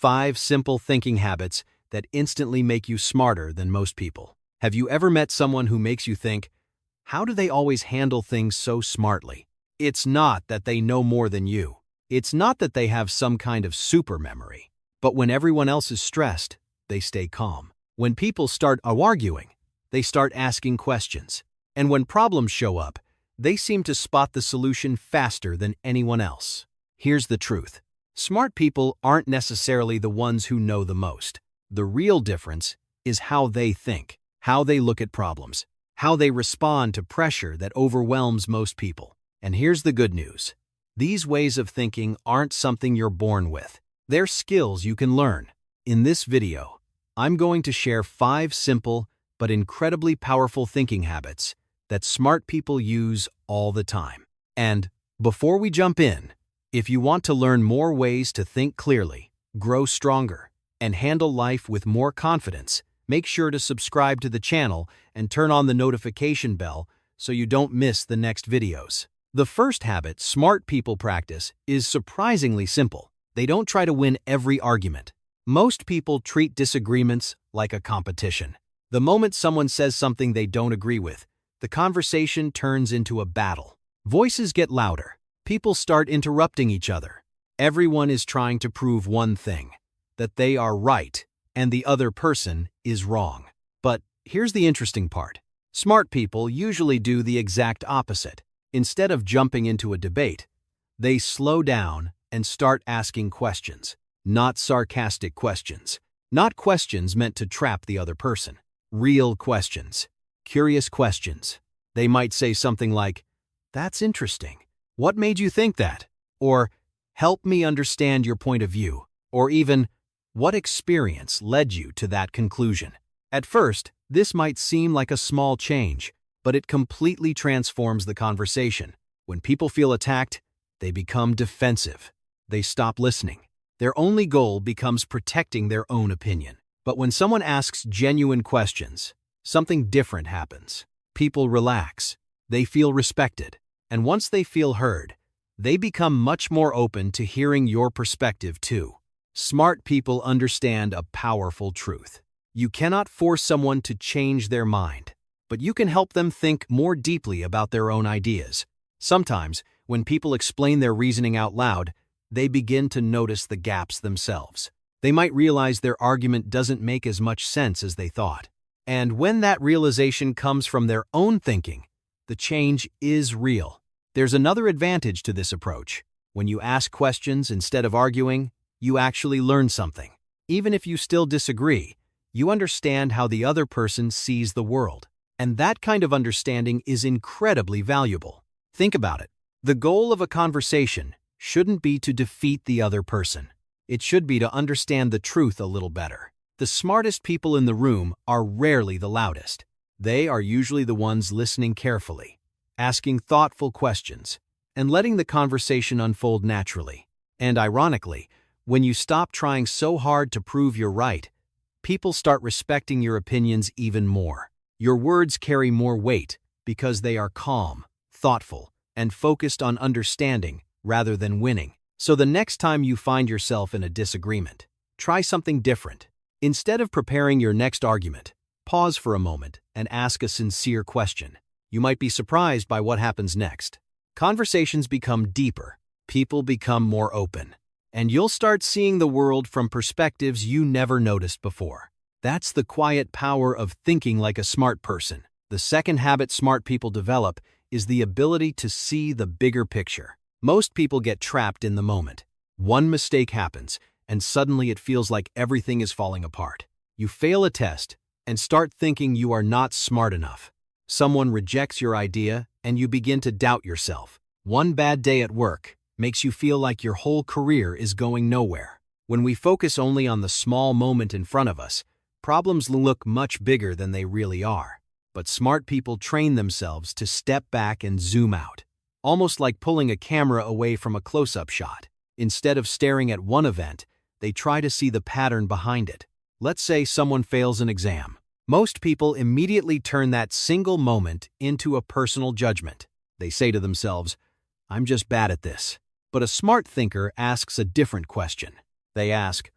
5 simple thinking habits that instantly make you smarter than most people. Have you ever met someone who makes you think, how do they always handle things so smartly? It's not that they know more than you. It's not that they have some kind of super memory. But when everyone else is stressed, they stay calm. When people start arguing, they start asking questions. And when problems show up, they seem to spot the solution faster than anyone else. Here's the truth. Smart people aren't necessarily the ones who know the most. The real difference is how they think, how they look at problems, how they respond to pressure that overwhelms most people. And here's the good news. These ways of thinking aren't something you're born with. They're skills you can learn. In this video, I'm going to share 5 simple but incredibly powerful thinking habits that smart people use all the time. And before we jump in, if you want to learn more ways to think clearly, grow stronger, and handle life with more confidence, make sure to subscribe to the channel and turn on the notification bell so you don't miss the next videos. The first habit smart people practice is surprisingly simple. They don't try to win every argument. Most people treat disagreements like a competition. The moment someone says something they don't agree with, the conversation turns into a battle. Voices get louder. People start interrupting each other. Everyone is trying to prove one thing, that they are right and the other person is wrong. But here's the interesting part. Smart people usually do the exact opposite. Instead of jumping into a debate, they slow down and start asking questions. Not sarcastic questions. Not questions meant to trap the other person. Real questions. Curious questions. They might say something like, "That's interesting. What made you think that?" Or, "Help me understand your point of view." Or even, "What experience led you to that conclusion?" At first, this might seem like a small change, but it completely transforms the conversation. When people feel attacked, they become defensive. They stop listening. Their only goal becomes protecting their own opinion. But when someone asks genuine questions, something different happens. People relax. They feel respected. And once they feel heard, they become much more open to hearing your perspective too. Smart people understand a powerful truth. You cannot force someone to change their mind, but you can help them think more deeply about their own ideas. Sometimes, when people explain their reasoning out loud, they begin to notice the gaps themselves. They might realize their argument doesn't make as much sense as they thought. And when that realization comes from their own thinking, the change is real. There's another advantage to this approach. When you ask questions instead of arguing, you actually learn something. Even if you still disagree, you understand how the other person sees the world. And that kind of understanding is incredibly valuable. Think about it. The goal of a conversation shouldn't be to defeat the other person. It should be to understand the truth a little better. The smartest people in the room are rarely the loudest. They are usually the ones listening carefully, asking thoughtful questions, and letting the conversation unfold naturally. And ironically, when you stop trying so hard to prove you're right, people start respecting your opinions even more. Your words carry more weight because they are calm, thoughtful, and focused on understanding rather than winning. So the next time you find yourself in a disagreement, try something different. Instead of preparing your next argument, pause for a moment and ask a sincere question. You might be surprised by what happens next. Conversations become deeper, people become more open, and you'll start seeing the world from perspectives you never noticed before. That's the quiet power of thinking like a smart person. The second habit smart people develop is the ability to see the bigger picture. Most people get trapped in the moment. One mistake happens, and suddenly it feels like everything is falling apart. You fail a test and start thinking you are not smart enough. Someone rejects your idea, and you begin to doubt yourself. One bad day at work makes you feel like your whole career is going nowhere. When we focus only on the small moment in front of us, problems look much bigger than they really are. But smart people train themselves to step back and zoom out. Almost like pulling a camera away from a close-up shot. Instead of staring at one event, they try to see the pattern behind it. Let's say someone fails an exam. Most people immediately turn that single moment into a personal judgment. They say to themselves, "I'm just bad at this." But a smart thinker asks a different question. They ask,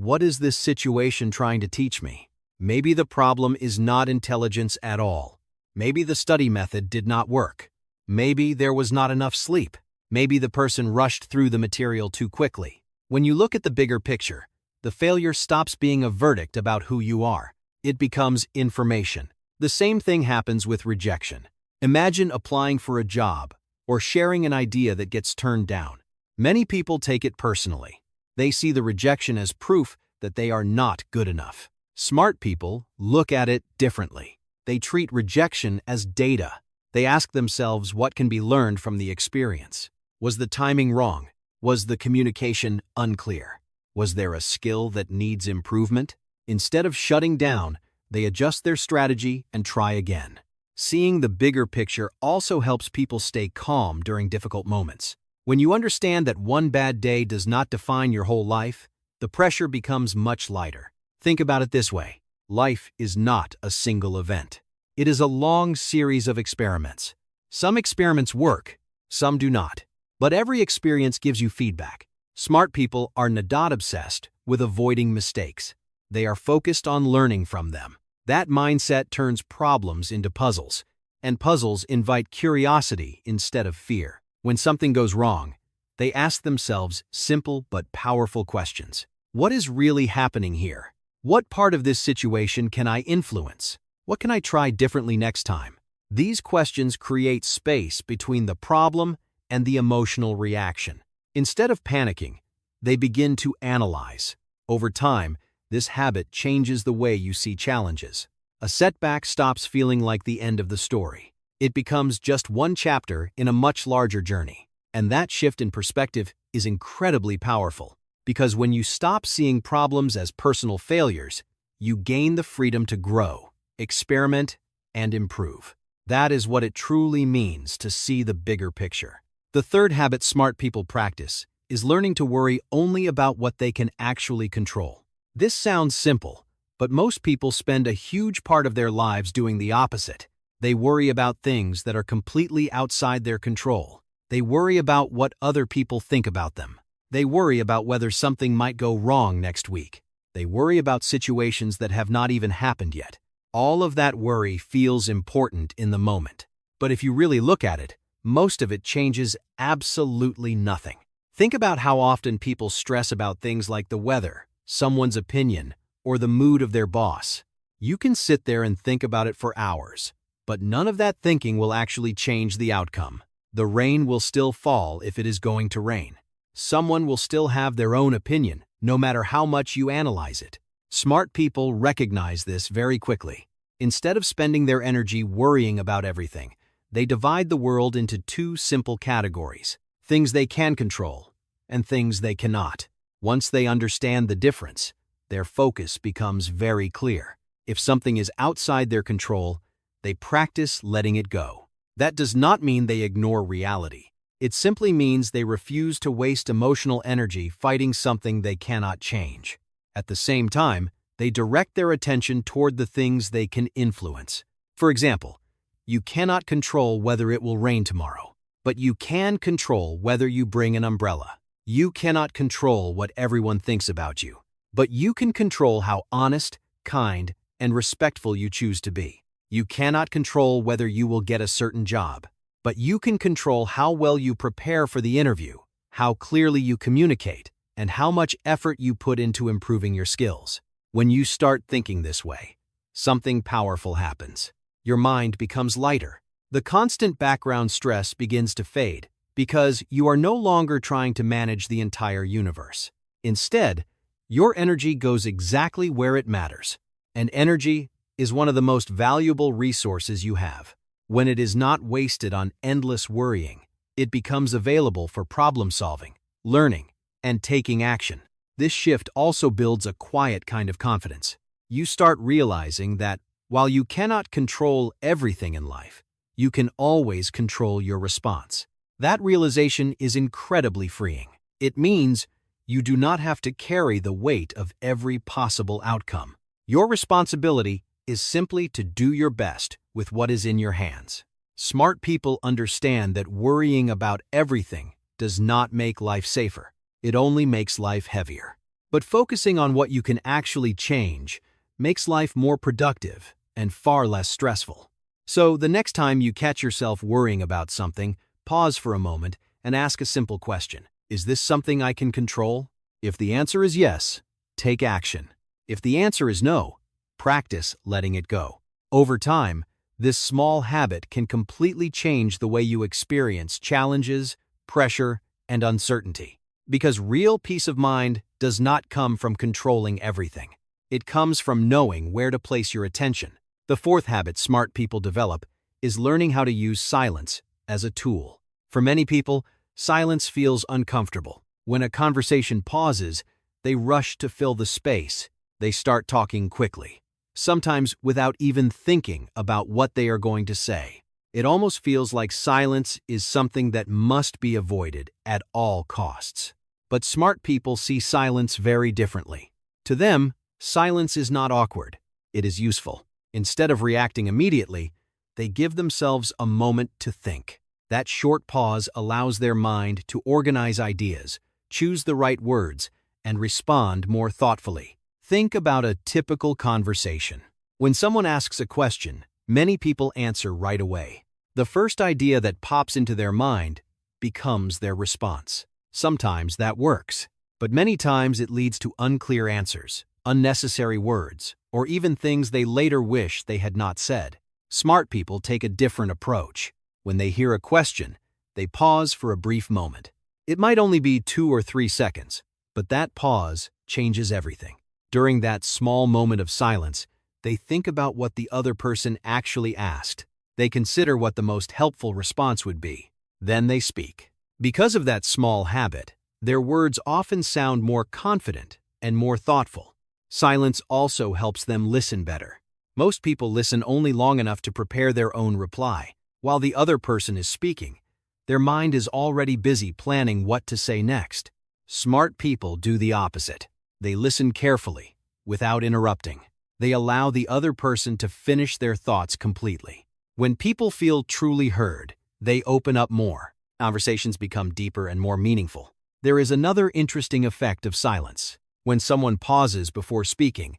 What is this situation trying to teach me? Maybe the problem is not intelligence at all. Maybe the study method did not work. Maybe there was not enough sleep. Maybe the person rushed through the material too quickly. When you look at the bigger picture, the failure stops being a verdict about who you are. It becomes information. The same thing happens with rejection. Imagine applying for a job or sharing an idea that gets turned down. Many people take it personally. They see the rejection as proof that they are not good enough. Smart people look at it differently. They treat rejection as data. They ask themselves what can be learned from the experience. Was the timing wrong? Was the communication unclear? Was there a skill that needs improvement? Instead of shutting down, they adjust their strategy and try again. Seeing the bigger picture also helps people stay calm during difficult moments. When you understand that one bad day does not define your whole life, the pressure becomes much lighter. Think about it this way. Life is not a single event. It is a long series of experiments. Some experiments work, some do not. But every experience gives you feedback. Smart people are not obsessed with avoiding mistakes. They are focused on learning from them. That mindset turns problems into puzzles, and puzzles invite curiosity instead of fear. When something goes wrong, they ask themselves simple but powerful questions. What is really happening here? What part of this situation can I influence? What can I try differently next time? These questions create space between the problem and the emotional reaction. Instead of panicking, they begin to analyze. Over time, this habit changes the way you see challenges. A setback stops feeling like the end of the story. It becomes just one chapter in a much larger journey. And that shift in perspective is incredibly powerful, because when you stop seeing problems as personal failures, you gain the freedom to grow, experiment, and improve. That is what it truly means to see the bigger picture. The third habit smart people practice is learning to worry only about what they can actually control. This sounds simple, but most people spend a huge part of their lives doing the opposite. They worry about things that are completely outside their control. They worry about what other people think about them. They worry about whether something might go wrong next week. They worry about situations that have not even happened yet. All of that worry feels important in the moment. But if you really look at it, most of it changes absolutely nothing. Think about how often people stress about things like the weather, someone's opinion, or the mood of their boss. You can sit there and think about it for hours, but none of that thinking will actually change the outcome. The rain will still fall if it is going to rain. Someone will still have their own opinion, no matter how much you analyze it. Smart people recognize this very quickly. Instead of spending their energy worrying about everything, they divide the world into two simple categories: things they can control and things they cannot. Once they understand the difference, their focus becomes very clear. If something is outside their control, they practice letting it go. That does not mean they ignore reality. It simply means they refuse to waste emotional energy fighting something they cannot change. At the same time, they direct their attention toward the things they can influence. For example, you cannot control whether it will rain tomorrow, but you can control whether you bring an umbrella. You cannot control what everyone thinks about you, but you can control how honest, kind, and respectful you choose to be. You cannot control whether you will get a certain job, but you can control how well you prepare for the interview, how clearly you communicate, and how much effort you put into improving your skills. When you start thinking this way, something powerful happens. Your mind becomes lighter. The constant background stress begins to fade because you are no longer trying to manage the entire universe. Instead, your energy goes exactly where it matters. And energy is one of the most valuable resources you have. When it is not wasted on endless worrying, it becomes available for problem solving, learning, and taking action. This shift also builds a quiet kind of confidence. You start realizing that while you cannot control everything in life, you can always control your response. That realization is incredibly freeing. It means you do not have to carry the weight of every possible outcome. Your responsibility is simply to do your best with what is in your hands. Smart people understand that worrying about everything does not make life safer. It only makes life heavier. But focusing on what you can actually change makes life more productive and far less stressful. So the next time you catch yourself worrying about something, pause for a moment and ask a simple question. Is this something I can control? If the answer is yes, take action. If the answer is no, practice letting it go. Over time, this small habit can completely change the way you experience challenges, pressure, and uncertainty. Because real peace of mind does not come from controlling everything. It comes from knowing where to place your attention. The fourth habit smart people develop is learning how to use silence as a tool. For many people, silence feels uncomfortable. When a conversation pauses, they rush to fill the space. They start talking quickly, sometimes without even thinking about what they are going to say. It almost feels like silence is something that must be avoided at all costs. But smart people see silence very differently. To them, silence is not awkward. It is useful. Instead of reacting immediately, they give themselves a moment to think. That short pause allows their mind to organize ideas, choose the right words, and respond more thoughtfully. Think about a typical conversation. When someone asks a question, many people answer right away. The first idea that pops into their mind becomes their response. Sometimes that works, but many times it leads to unclear answers, unnecessary words, or even things they later wish they had not said. Smart people take a different approach. When they hear a question, they pause for a brief moment. It might only be 2 or 3 seconds, but that pause changes everything. During that small moment of silence, they think about what the other person actually asked. They consider what the most helpful response would be. Then they speak. Because of that small habit, their words often sound more confident and more thoughtful. Silence also helps them listen better. Most people listen only long enough to prepare their own reply. While the other person is speaking, their mind is already busy planning what to say next. Smart people do the opposite. They listen carefully, without interrupting. They allow the other person to finish their thoughts completely. When people feel truly heard, they open up more. Conversations become deeper and more meaningful. There is another interesting effect of silence. When someone pauses before speaking,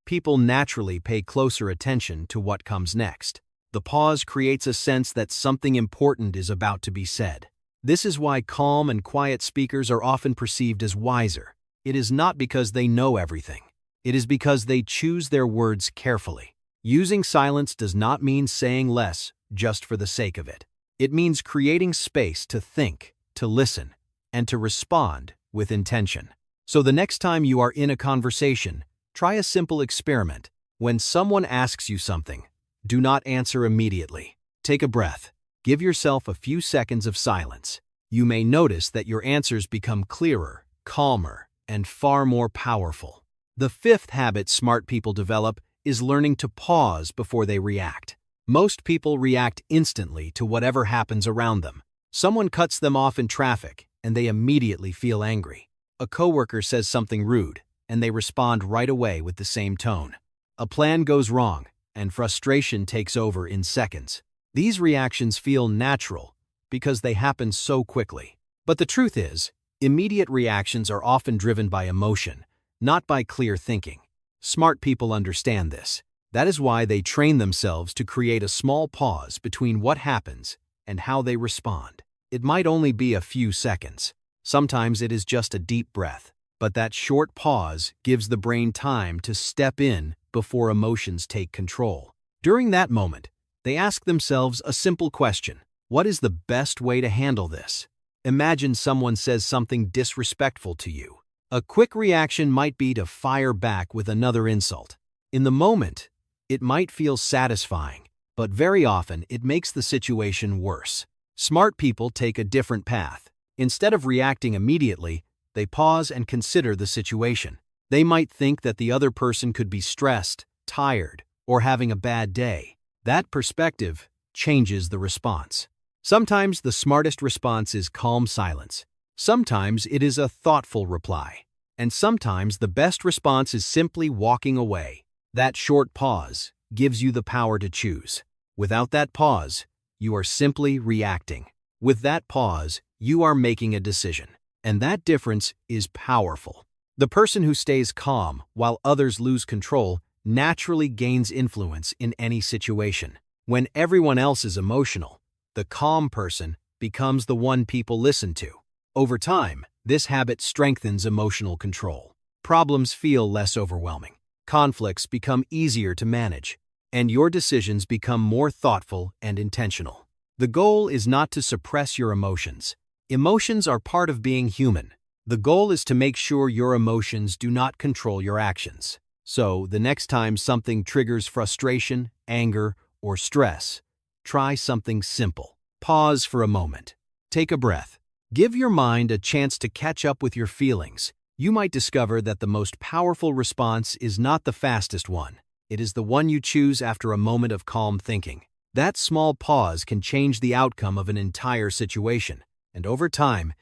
people naturally pay closer attention to what comes next. The pause creates a sense that something important is about to be said. This is why calm and quiet speakers are often perceived as wiser. It is not because they know everything. It is because they choose their words carefully. Using silence does not mean saying less just for the sake of it. It means creating space to think, to listen, and to respond with intention. So the next time you are in a conversation, try a simple experiment. When someone asks you something, do not answer immediately. Take a breath. Give yourself a few seconds of silence. You may notice that your answers become clearer, calmer, and far more powerful. The fifth habit smart people develop is learning to pause before they react. Most people react instantly to whatever happens around them. Someone cuts them off in traffic, and they immediately feel angry. A coworker says something rude, and they respond right away with the same tone. A plan goes wrong, and frustration takes over in seconds. These reactions feel natural because they happen so quickly. But the truth is, immediate reactions are often driven by emotion, not by clear thinking. Smart people understand this. That is why they train themselves to create a small pause between what happens and how they respond. It might only be a few seconds. Sometimes it is just a deep breath. But that short pause gives the brain time to step in before emotions take control. During that moment, they ask themselves a simple question. What is the best way to handle this? Imagine someone says something disrespectful to you. A quick reaction might be to fire back with another insult. In the moment, it might feel satisfying, but very often it makes the situation worse. Smart people take a different path. Instead of reacting immediately, they pause and consider the situation. They might think that the other person could be stressed, tired, or having a bad day. That perspective changes the response. Sometimes the smartest response is calm silence. Sometimes it is a thoughtful reply. And sometimes the best response is simply walking away. That short pause gives you the power to choose. Without that pause, you are simply reacting. With that pause, you are making a decision. And that difference is powerful. The person who stays calm while others lose control naturally gains influence in any situation. When everyone else is emotional, the calm person becomes the one people listen to. Over time, this habit strengthens emotional control. Problems feel less overwhelming. Conflicts become easier to manage, and your decisions become more thoughtful and intentional. The goal is not to suppress your emotions. Emotions are part of being human. The goal is to make sure your emotions do not control your actions. So, the next time something triggers frustration, anger, or stress, try something simple. Pause for a moment. Take a breath. Give your mind a chance to catch up with your feelings. You might discover that the most powerful response is not the fastest one. It is the one you choose after a moment of calm thinking. That small pause can change the outcome of an entire situation, and over time,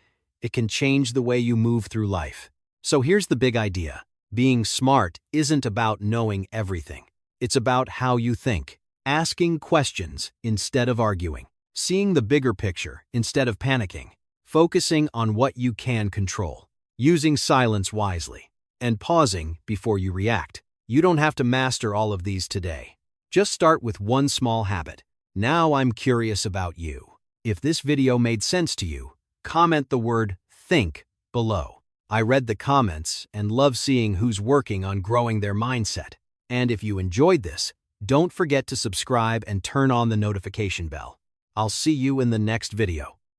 it can change the way you move through life. So here's the big idea. Being smart isn't about knowing everything. It's about how you think, asking questions instead of arguing, seeing the bigger picture instead of panicking, focusing on what you can control, using silence wisely, and pausing before you react. You don't have to master all of these today. Just start with one small habit. Now I'm curious about you. If this video made sense to you, comment the word "think" below. I read the comments and love seeing who's working on growing their mindset. And if you enjoyed this, don't forget to subscribe and turn on the notification bell. I'll see you in the next video.